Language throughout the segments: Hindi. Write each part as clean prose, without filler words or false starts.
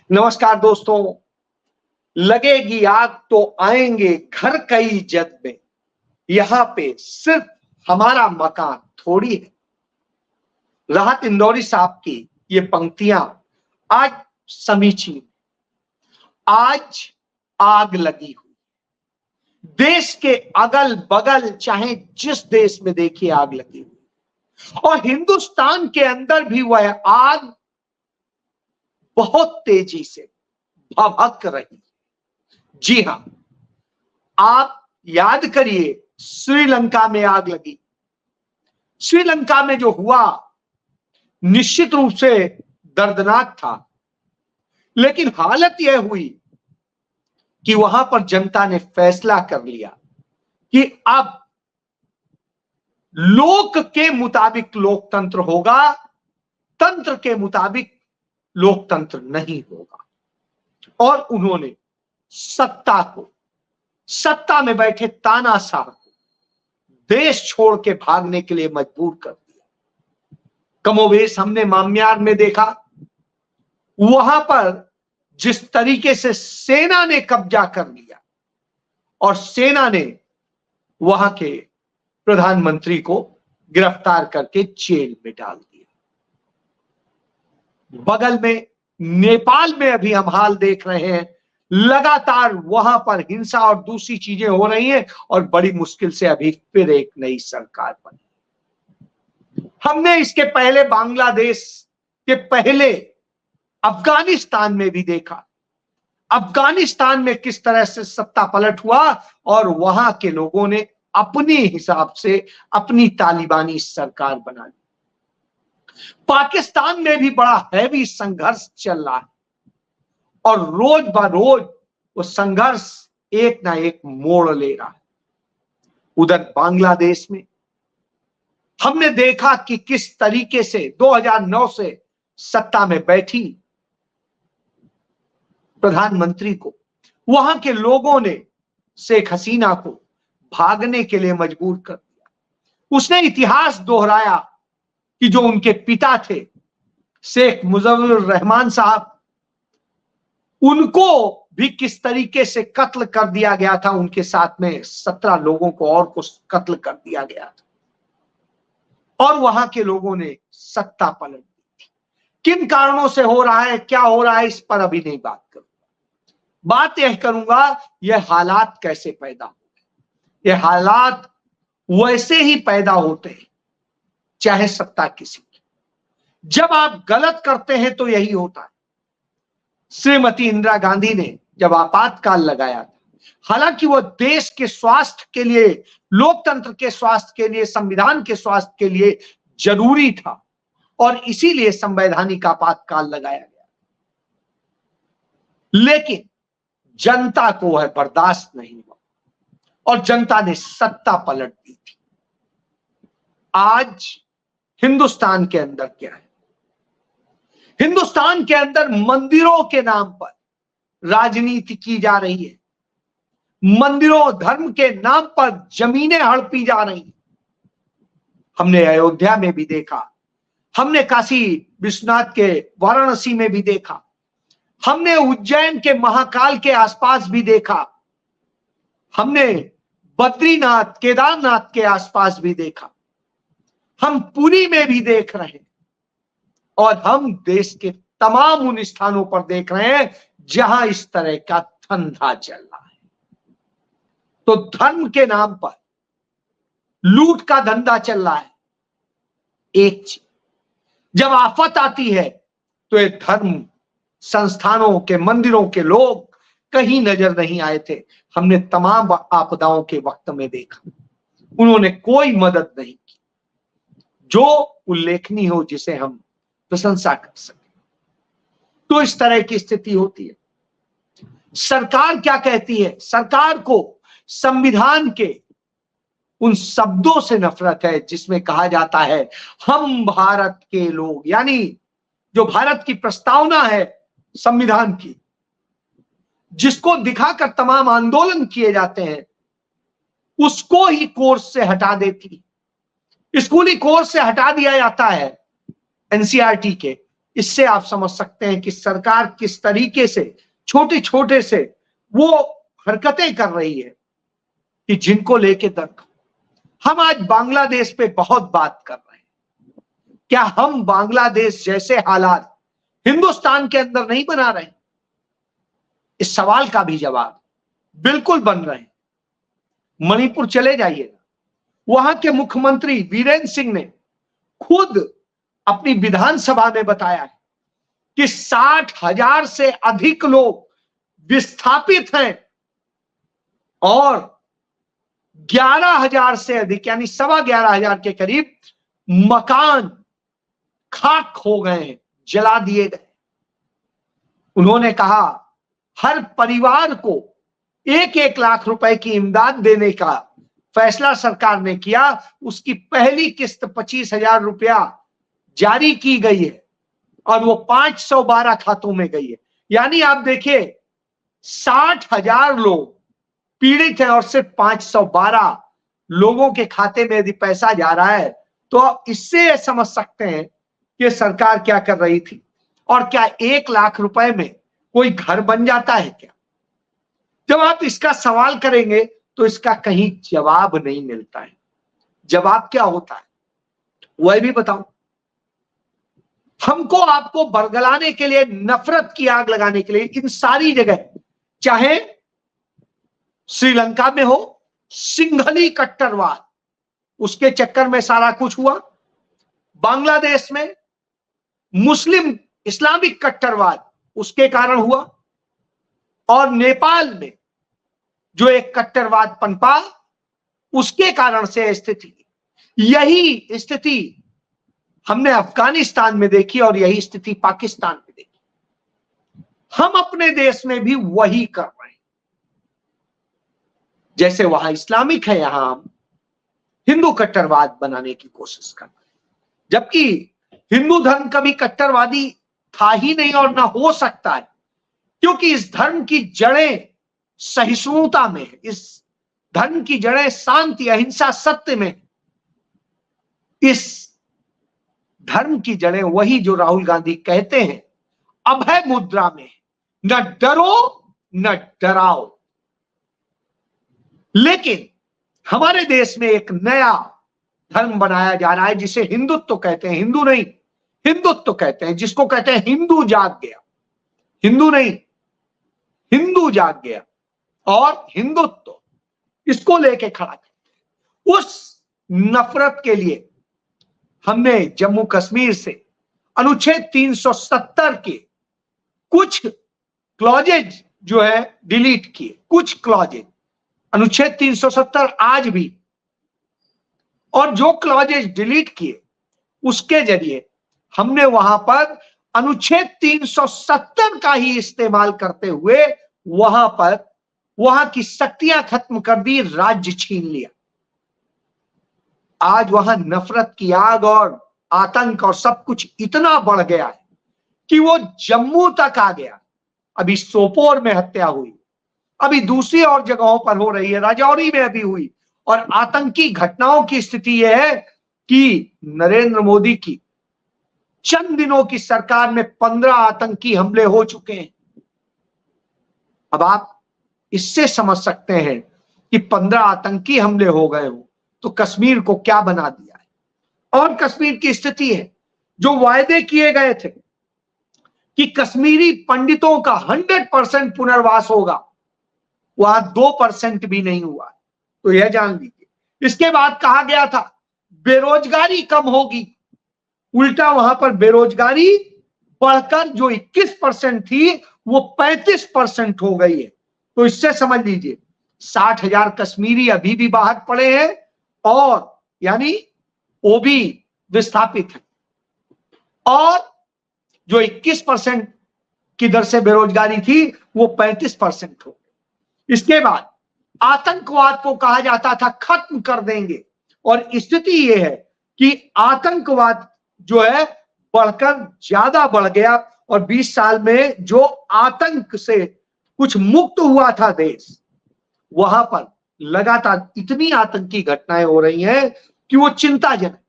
नमस्कार दोस्तों। लगेगी आग तो आएंगे घर कई जद में, यहां पे सिर्फ हमारा मकान थोड़ी है। राहत इंदौरी साहब की ये पंक्तियां आज समीचीन। आज आग लगी हुई देश के अगल बगल, चाहे जिस देश में देखिए आग लगी हुई, और हिंदुस्तान के अंदर भी वह आग बहुत तेजी से भभक रही। जी हां, आप याद करिए श्रीलंका में आग लगी। श्रीलंका में जो हुआ निश्चित रूप से दर्दनाक था, लेकिन हालत यह हुई कि वहां पर जनता ने फैसला कर लिया कि अब लोक के मुताबिक लोकतंत्र होगा, तंत्र के मुताबिक लोकतंत्र नहीं होगा। और उन्होंने सत्ता में बैठे तानाशाह को देश छोड़ के भागने के लिए मजबूर कर दिया। कमोवेश हमने म्यांमार में देखा, वहां पर जिस तरीके से सेना ने कब्जा कर लिया और सेना ने वहां के प्रधानमंत्री को गिरफ्तार करके जेल में डाल दिया। बगल में नेपाल में अभी हम हाल देख रहे हैं, लगातार वहां पर हिंसा और दूसरी चीजें हो रही हैं और बड़ी मुश्किल से अभी फिर एक नई सरकार बनी। हमने इसके पहले बांग्लादेश के पहले अफगानिस्तान में भी देखा। अफगानिस्तान में किस तरह से सत्ता पलट हुआ और वहां के लोगों ने अपने हिसाब से अपनी तालिबानी सरकार बना ली। पाकिस्तान में भी बड़ा हैवी संघर्ष चल रहा है और रोज बरोज वो संघर्ष एक ना एक मोड़ ले रहा है। उधर बांग्लादेश में हमने देखा कि किस तरीके से 2009 से सत्ता में बैठी प्रधानमंत्री को वहां के लोगों ने शेख हसीना को भागने के लिए मजबूर कर दिया। उसने इतिहास दोहराया कि जो उनके पिता थे शेख मुजीबुर रहमान साहब, उनको भी किस तरीके से कत्ल कर दिया गया था। उनके साथ में 17 लोगों को और को कत्ल कर दिया गया था और वहां के लोगों ने सत्ता पलट दी थी। किन कारणों से हो रहा है, क्या हो रहा है, इस पर अभी नहीं बात करूंगा। बात यह करूंगा यह हालात कैसे पैदा होते। यह हालात वैसे ही पैदा होते हैं चाहे सत्ता किसी की। जब आप गलत करते हैं तो यही होता है। श्रीमती इंदिरा गांधी ने जब आपातकाल लगाया था, हालांकि वह देश के स्वास्थ्य के लिए, लोकतंत्र के स्वास्थ्य के लिए, संविधान के स्वास्थ्य के लिए जरूरी था और इसीलिए संवैधानिक आपातकाल लगाया गया, लेकिन जनता को वह बर्दाश्त नहीं हुआ और जनता ने सत्ता पलट दी थी। आज हिंदुस्तान के अंदर क्या है? हिंदुस्तान के अंदर मंदिरों के नाम पर राजनीति की जा रही है। मंदिरों, धर्म के नाम पर जमीनें हड़पी जा रही हैं। हमने अयोध्या में भी देखा, हमने काशी विश्वनाथ के वाराणसी में भी देखा, हमने उज्जैन के महाकाल के आसपास भी देखा, हमने बद्रीनाथ, केदारनाथ के आसपास भी देखा, हम पुरी में भी देख रहे हैं और हम देश के तमाम उन स्थानों पर देख रहे हैं जहां इस तरह का धंधा चल रहा है। तो धर्म के नाम पर लूट का धंधा चल रहा है। एक चीज, जब आफत आती है तो ये धर्म संस्थानों के, मंदिरों के लोग कहीं नजर नहीं आए थे। हमने तमाम आपदाओं के वक्त में देखा, उन्होंने कोई मदद नहीं की जो उल्लेखनीय हो, जिसे हम प्रशंसा कर सके। तो इस तरह की स्थिति होती है। सरकार क्या कहती है? सरकार को संविधान के उन शब्दों से नफरत है जिसमें कहा जाता है हम भारत के लोग, यानी जो भारत की प्रस्तावना है संविधान की, जिसको दिखाकर तमाम आंदोलन किए जाते हैं, उसको ही कोर्स से हटा देती, स्कूली कोर्स से हटा दिया जाता है एनसीईआरटी के, इससे आप समझ सकते हैं कि सरकार किस तरीके से छोटे छोटे से वो हरकतें कर रही है कि जिनको लेके दर्द। हम आज बांग्लादेश पे बहुत बात कर रहे हैं, क्या हम बांग्लादेश जैसे हालात हिंदुस्तान के अंदर नहीं बना रहे? इस सवाल का भी जवाब बिल्कुल बन रहे हैं। मणिपुर चले जाइएगा, वहां के मुख्यमंत्री बीरेंद्र सिंह ने खुद अपनी विधानसभा में बताया है कि 60,000 से अधिक लोग विस्थापित हैं और 11,000 से अधिक यानी 11,500 के करीब मकान खाक हो गए हैं, जला दिए गए। उन्होंने कहा हर परिवार को 1-1 लाख रुपए की इमदाद देने का फैसला सरकार ने किया। उसकी पहली किस्त 25,000 रुपया जारी की गई है और वो 512 खातों में गई है। यानी आप देखिए 60,000 लोग पीड़ित हैं और सिर्फ 512 लोगों के खाते में यदि पैसा जा रहा है तो इससे समझ सकते हैं कि सरकार क्या कर रही थी। और क्या 1 लाख रुपए में कोई घर बन जाता है क्या? जब आप इसका सवाल करेंगे तो इसका कहीं जवाब नहीं मिलता है। जवाब क्या होता है वह भी बताओ। हमको आपको बरगलाने के लिए, नफरत की आग लगाने के लिए इन सारी जगह, चाहे श्रीलंका में हो सिंघली कट्टरवाद, उसके चक्कर में सारा कुछ हुआ। बांग्लादेश में मुस्लिम इस्लामिक कट्टरवाद, उसके कारण हुआ। और नेपाल में जो एक कट्टरवाद पनपा, उसके कारण से स्थिति, यही स्थिति हमने अफगानिस्तान में देखी और यही स्थिति पाकिस्तान में देखी। हम अपने देश में भी वही कर रहे हैं। जैसे वहां इस्लामिक है, यहां हम हिंदू कट्टरवाद बनाने की कोशिश कर रहे हैं, जबकि हिंदू धर्म कभी कट्टरवादी था ही नहीं और ना हो सकता है, क्योंकि इस धर्म की जड़ें सहिष्णुता में है, इस धर्म की जड़ें शांति, अहिंसा, सत्य में। इस धर्म की जड़ें वही जो राहुल गांधी कहते हैं अभय मुद्रा में, न डरो न डराओ। लेकिन हमारे देश में एक नया धर्म बनाया जा रहा है जिसे हिंदुत्व कहते हैं। हिंदू नहीं, हिंदुत्व कहते हैं, जिसको कहते हैं हिंदू जाग गया। हिंदू नहीं, हिंदू जाग गया। और हिंदुत्व इसको लेके खड़ा करते हैं। उस नफरत के लिए हमने जम्मू कश्मीर से अनुच्छेद 370 के कुछ क्लॉजेज जो है डिलीट किए। कुछ क्लॉजेज, अनुच्छेद 370 आज भी, और जो क्लॉजेज डिलीट किए उसके जरिए हमने वहां पर अनुच्छेद 370 का ही इस्तेमाल करते हुए वहां की शक्तियां खत्म कर दी, राज्य छीन लिया। आज वहां नफरत की आग और आतंक और सब कुछ इतना बढ़ गया है कि वो जम्मू तक आ गया। अभी सोपोर में हत्या हुई, अभी दूसरी और जगहों पर हो रही है, राजौरी में अभी हुई। और आतंकी घटनाओं की स्थिति यह है कि नरेंद्र मोदी की चंद दिनों की सरकार में 15 आतंकी हमले हो चुके हैं। अब आप इससे समझ सकते हैं कि 15 आतंकी हमले हो गए हो तो कश्मीर को क्या बना दिया है। और कश्मीर की स्थिति है, जो वायदे किए गए थे कि कश्मीरी पंडितों का 100% पुनर्वास होगा, वहां 2% भी नहीं हुआ। तो यह जान लीजिए। इसके बाद कहा गया था बेरोजगारी कम होगी, उल्टा वहां पर बेरोजगारी बढ़कर जो 21% थी वो 35% हो गई है। तो इससे समझ लीजिए 60,000 कश्मीरी अभी भी बाहर पड़े हैं और यानी वो भी विस्थापित है। और जो 21% की दर से बेरोजगारी थी वो 35% हो गई। इसके बाद आतंकवाद को कहा जाता था खत्म कर देंगे, और स्थिति ये है कि आतंकवाद जो है बढ़कर ज्यादा बढ़ गया। और 20 साल में जो आतंक से कुछ मुक्त हुआ था देश, वहां पर लगातार इतनी आतंकी घटनाएं हो रही हैं कि वो चिंताजनक।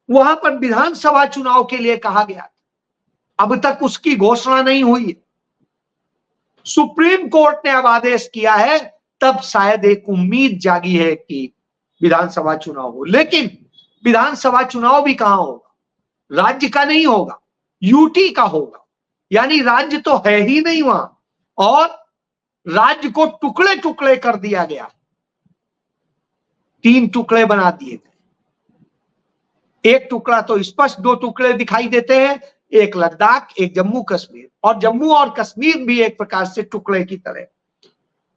वहां पर विधानसभा चुनाव के लिए कहा गया, अब तक उसकी घोषणा नहीं हुई है। सुप्रीम कोर्ट ने अब आदेश किया है, तब शायद एक उम्मीद जागी है कि विधानसभा चुनाव हो। लेकिन विधानसभा चुनाव भी कहां होगा? राज्य का नहीं होगा, यूटी का होगा। यानी राज्य तो है ही नहीं वहां, और राज्य को टुकड़े टुकड़े कर दिया गया। 3 टुकड़े बना दिए गए। एक टुकड़ा तो स्पष्ट, 2 टुकड़े दिखाई देते हैं, एक लद्दाख, एक जम्मू कश्मीर। और जम्मू और कश्मीर भी एक प्रकार से टुकड़े की तरह।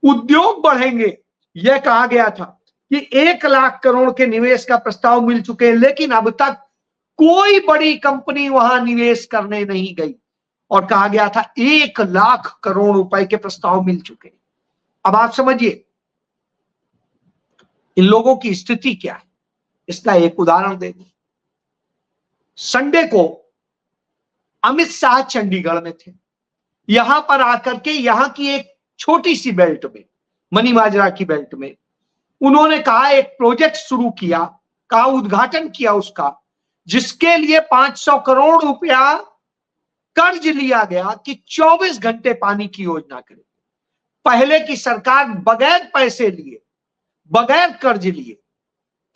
उद्योग बढ़ेंगे, यह कहा गया था कि 1 लाख करोड़ के निवेश का प्रस्ताव मिल चुके हैं, लेकिन अब तक कोई बड़ी कंपनी वहां निवेश करने नहीं गई। और कहा गया था 1 लाख करोड़ रुपए के प्रस्ताव मिल चुके हैं। अब आप समझिए इन लोगों की स्थिति क्या है। इसका एक उदाहरण दे दूं। संडे को अमित शाह चंडीगढ़ में थे। यहां पर आकर के यहां की एक छोटी सी बेल्ट में, मनी माजरा की बेल्ट में, उन्होंने कहा एक प्रोजेक्ट शुरू किया, कहा उद्घाटन किया उसका, जिसके लिए 500 करोड़ रुपया कर्ज लिया गया कि 24 घंटे पानी की योजना करे। पहले की सरकार बगैर पैसे लिए, बगैर कर्ज लिए,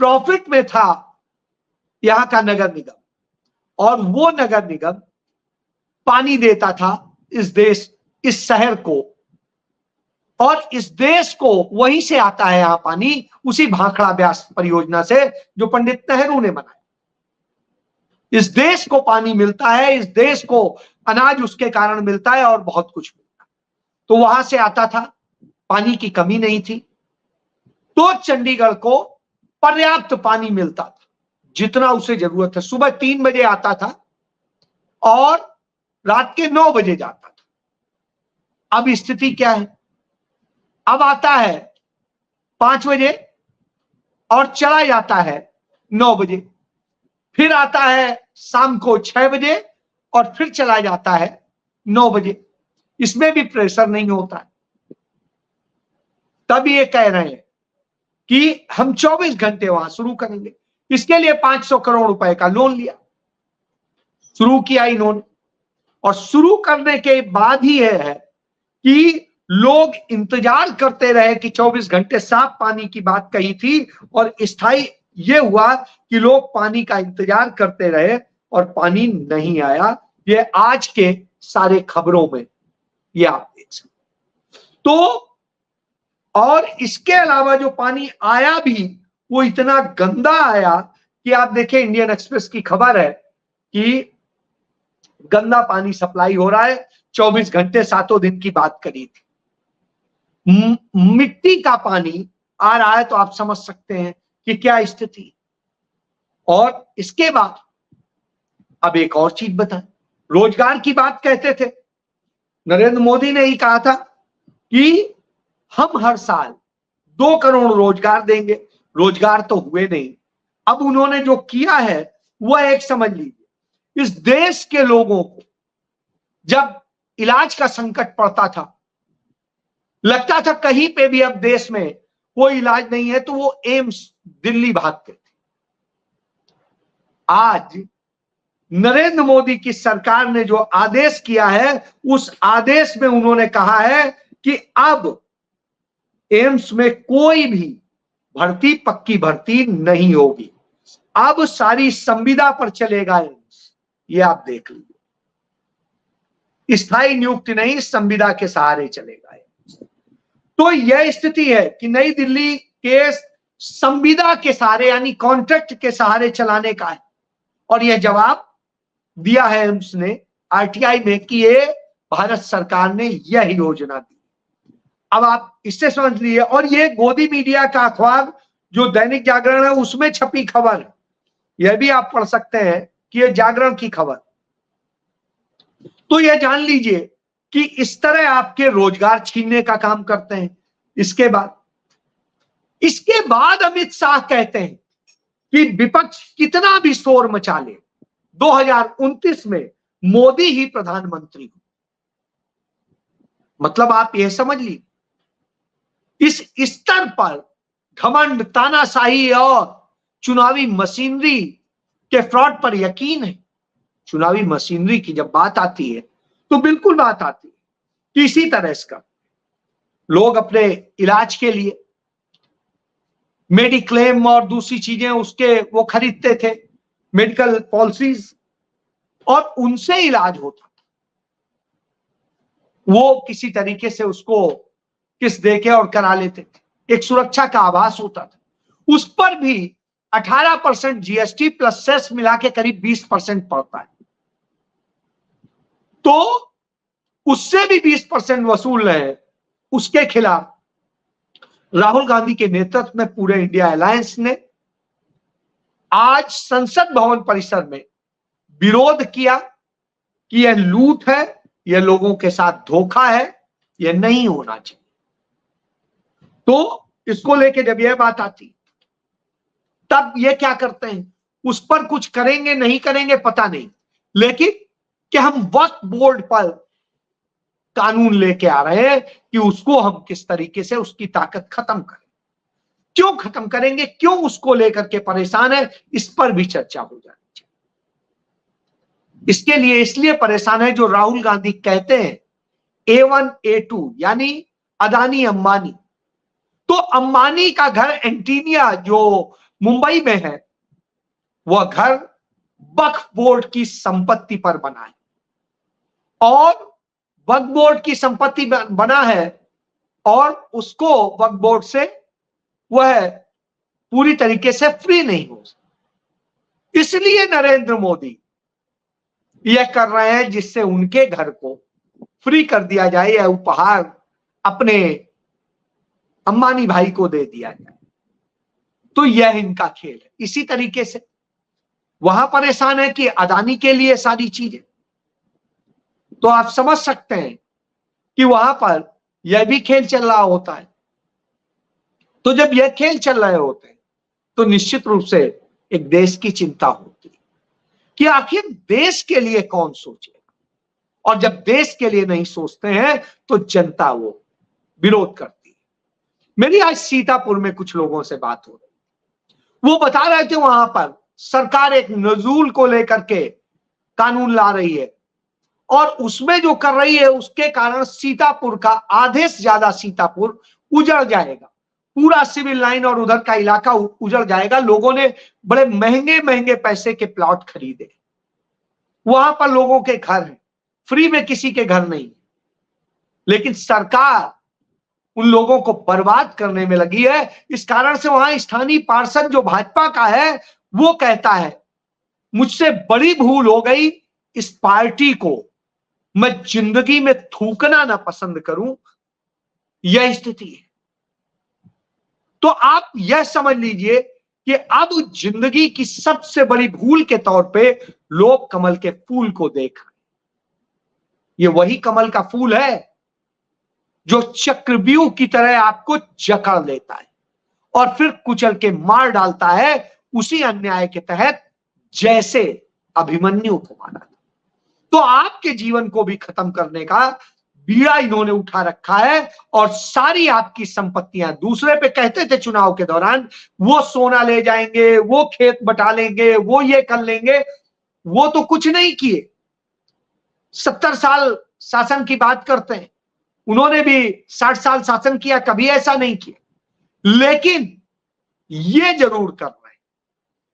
प्रॉफिट में था यहां का नगर निगम, और वो नगर निगम पानी देता था इस देश, इस शहर को, और इस देश को वहीं से आता है यहां पानी, उसी भाखड़ा ब्यास परियोजना से जो पंडित नेहरू ने बनाया। इस देश को पानी मिलता है, इस देश को अनाज उसके कारण मिलता है, और बहुत कुछ मिलता है। तो वहां से आता था, पानी की कमी नहीं थी। तो चंडीगढ़ को पर्याप्त पानी मिलता था, जितना उसे जरूरत है। सुबह 3 बजे आता था और रात के 9 बजे जाता था। अब स्थिति क्या है? अब आता है 5 बजे और चला जाता है 9 बजे, फिर आता है शाम को 6 बजे और फिर चला जाता है 9 बजे। इसमें भी प्रेशर नहीं होता है। तब ये कह रहे हैं कि हम 24 घंटे वहां शुरू करेंगे। इसके लिए 500 करोड़ रुपए का लोन लिया, शुरू किया इन्होंने। और शुरू करने के बाद ही है कि लोग इंतजार करते रहे कि 24 घंटे साफ पानी की बात कही थी, और स्थायी ये हुआ कि लोग पानी का इंतजार करते रहे और पानी नहीं आया। ये आज के सारे खबरों में ये आप देख सकते। तो और इसके अलावा जो पानी आया भी वो इतना गंदा आया कि आप देखें, इंडियन एक्सप्रेस की खबर है कि गंदा पानी सप्लाई हो रहा है। 24 घंटे 7 दिन की बात करी थी। मिट्टी का पानी आ रहा है, तो आप समझ सकते हैं कि क्या स्थिति। और इसके बाद अब एक और चीज बताएं, रोजगार की बात कहते थे। नरेंद्र मोदी ने ही कहा था कि हम हर साल 2 करोड़ रोजगार देंगे। रोजगार तो हुए नहीं। अब उन्होंने जो किया है वह एक समझ लीजिए, इस देश के लोगों को जब इलाज का संकट पड़ता था, लगता था कहीं पे भी अब देश में कोई इलाज नहीं है, तो वो एम्स दिल्ली भागते थे। आज नरेंद्र मोदी की सरकार ने जो आदेश किया है, उस आदेश में उन्होंने कहा है कि अब एम्स में कोई भी भर्ती, पक्की भर्ती नहीं होगी। अब सारी संविदा पर चलेगा एम्स। ये आप देख लीजिए, स्थायी नियुक्ति नहीं, संविदा के सहारे चलेगा एम्स। तो यह स्थिति है कि नई दिल्ली के संविदा के सहारे, यानी कॉन्ट्रैक्ट के सहारे चलाने का है। और यह जवाब दिया है एम्स ने आरटीआई में कि ये भारत सरकार ने यह योजना दी। अब आप इससे समझ लिए। और ये गोदी मीडिया का अखबार जो दैनिक जागरण है, उसमें छपी खबर है। यह भी आप पढ़ सकते हैं कि यह जागरण की खबर। तो यह जान लीजिए कि इस तरह आपके रोजगार छीनने का काम करते हैं। इसके बाद अमित शाह कहते हैं कि विपक्ष कितना भी शोर मचा ले, 2029 में मोदी ही प्रधानमंत्री हो। मतलब आप यह समझ लीजिए, इस स्तर पर घमंड, तानाशाही और चुनावी मशीनरी के फ्रॉड पर यकीन है। चुनावी मशीनरी की जब बात आती है तो बिल्कुल बात आती है कि इसी तरह इसका लोग अपने इलाज के लिए मेडिक्लेम और दूसरी चीजें उसके वो खरीदते थे, मेडिकल पॉलिसीज, और उनसे इलाज होता था। वो किसी तरीके से उसको किस देके और करा लेते थे, एक सुरक्षा का आभास होता था। उस पर भी 18% जीएसटी प्लस सेस मिला के करीब 20% पड़ता है, तो उससे भी 20% वसूल रहे हैं। उसके खिलाफ राहुल गांधी के नेतृत्व में पूरे इंडिया अलायंस ने आज संसद भवन परिसर में विरोध किया कि यह लूट है, यह लोगों के साथ धोखा है, यह नहीं होना चाहिए। तो इसको लेके जब यह बात आती तब ये क्या करते हैं, उस पर कुछ करेंगे नहीं करेंगे पता नहीं, लेकिन कि हम वक्फ बोर्ड पर कानून लेके आ रहे हैं कि उसको हम किस तरीके से उसकी ताकत खत्म करें। क्यों खत्म करेंगे, क्यों उसको लेकर के परेशान है, इस पर भी चर्चा हो जानी चाहिए। इसके लिए इसलिए परेशान है जो राहुल गांधी कहते हैं A1 A2 यानी अदानी अंबानी। तो अंबानी का घर एंटीनिया जो मुंबई में है, वह घर वक्फ बोर्ड की संपत्ति पर बना है, और वक्फ बोर्ड की संपत्ति बना है, और उसको वक्फ बोर्ड से वह पूरी तरीके से फ्री नहीं हो सकता। इसलिए नरेंद्र मोदी यह कर रहे हैं जिससे उनके घर को फ्री कर दिया जाए, या उपहार अपने अंबानी भाई को दे दिया जाए। तो यह इनका खेल है। इसी तरीके से वहां परेशान है कि अदानी के लिए सारी चीजें, तो आप समझ सकते हैं कि वहां पर यह भी खेल चल रहा होता है। तो जब यह खेल चल रहे होते हैं तो निश्चित रूप से एक देश की चिंता होती है कि आखिर देश के लिए कौन सोचेगा, और जब देश के लिए नहीं सोचते हैं तो जनता वो विरोध करती है। मेरी आज सीतापुर में कुछ लोगों से बात हो रही, वो बता रहे थे वहां पर सरकार एक नजूल को लेकर के कानून ला रही है, और उसमें जो कर रही है उसके कारण सीतापुर का आधे से ज्यादा सीतापुर उजड़ जाएगा, पूरा सिविल लाइन और उधर का इलाका उजड़ जाएगा। लोगों ने बड़े महंगे महंगे पैसे के प्लॉट खरीदे, वहां पर लोगों के घर हैं, फ्री में किसी के घर नहीं, लेकिन सरकार उन लोगों को बर्बाद करने में लगी है। इस कारण से वहां स्थानीय पार्षद जो भाजपा का है वो कहता है मुझसे बड़ी भूल हो गई, इस पार्टी को मैं जिंदगी में थूकना ना पसंद करूं, यह स्थिति है। तो आप यह समझ लीजिए कि अब जिंदगी की सबसे बड़ी भूल के तौर पे लोग कमल के फूल को देख रहे हैं। ये वही कमल का फूल है जो चक्रव्यूह की तरह आपको जकड़ लेता है और फिर कुचल के मार डालता है, उसी अन्याय के तहत जैसे अभिमन्यु को मारा था। तो आपके जीवन को भी खत्म करने का बीड़ा इन्होंने उठा रखा है, और सारी आपकी संपत्तियां दूसरे पे कहते थे चुनाव के दौरान, वो सोना ले जाएंगे, वो खेत बटा लेंगे, वो ये कर लेंगे, वो तो कुछ नहीं किए। 70 साल शासन की बात करते हैं, उन्होंने भी 60 साल शासन किया, कभी ऐसा नहीं किया। लेकिन ये जरूर कर रहे हैं,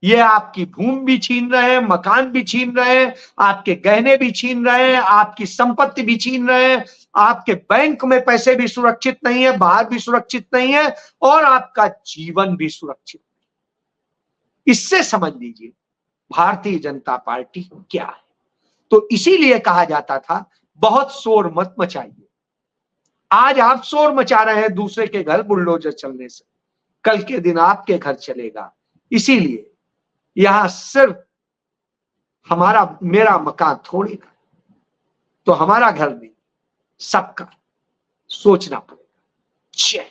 ये आपकी भूमि भी छीन रहे हैं, मकान भी छीन रहे हैं, आपके गहने भी छीन रहे हैं, आपकी संपत्ति भी छीन रहे हैं, आपके बैंक में पैसे भी सुरक्षित नहीं है, बाहर भी सुरक्षित नहीं है, और आपका जीवन भी सुरक्षित नहीं। इससे समझ लीजिए भारतीय जनता पार्टी क्या है। तो इसीलिए कहा जाता था बहुत शोर मत मचाइए। आज आप शोर मचा रहे हैं दूसरे के घर बुलडोजर चलने से, कल के दिन आपके घर चलेगा। इसीलिए यहां सिर्फ हमारा मेरा मकान थोड़ी ना, तो हमारा घर नहीं, सबका सोचना पड़ेगा। जय